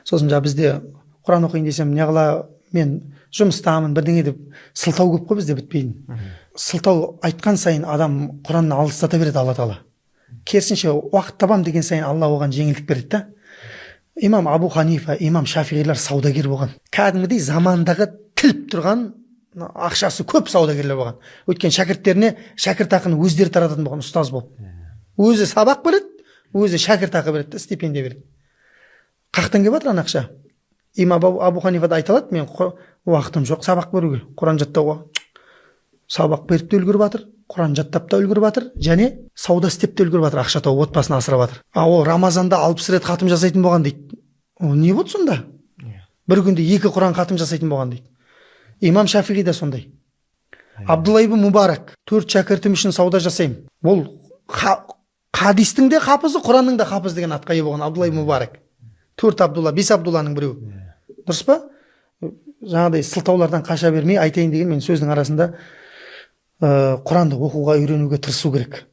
Сосын бізде Құран оқиын десем, неғыла мен жұмыстамын бірдеңе деп сылтау көп қой бізде, бітпейді. Сылтау айтқан сайын адам Құраннан алыстата береді Алла Тағала. Керісінше уақыт табам деген сайын Алла оған жеңілдік береді да. Имам Абу Ханифа, имам Шафиғилар саудагер болған. Кәдімгідей замандағы тіліп тұрған, ақшасы көп саудагерлер болған. Өйткені шәкірттеріне шәкіртақыны өздері тарататын болған, ұстаз болып. Өзі сабақ береді, өзі шәкіртақы береді, стипендия береді. Қақтан келіп жатыр ана ақша. Имам Абу Ханифа да айта алады, мен уақытым жоқ сабақ беруге, Құран жаттауға. Сабақ беріп те үлгеріп жатыр, Құран жаттап та үлгеріп жатыр, және сауда істеп те үлгеріп жатыр, ақша тауып отбасын асырап жатыр. Ол Рамазанда 60 рет хатым жасайтын болған дейді. Ол не болды сонда? Бір күнде 2 Құран хатым жасайтын болған дейді. Имам Шафиғи да сондай. Абдулла ибн Мубарак, 4 шәкіртім үшін сауда жасаймын. Ол хадистің де хафызы, Құранның да хафыз деген атқа ие болған Абдулла ибн Мубарак. 4 Абдулла, 5 Абдулланың біреуі. Дұрыс па? Жаңағыдай сылтаулардан қаша бермей айтайын деген мен сөздің арасында Құранды оқуға үйренуге тырысу керек.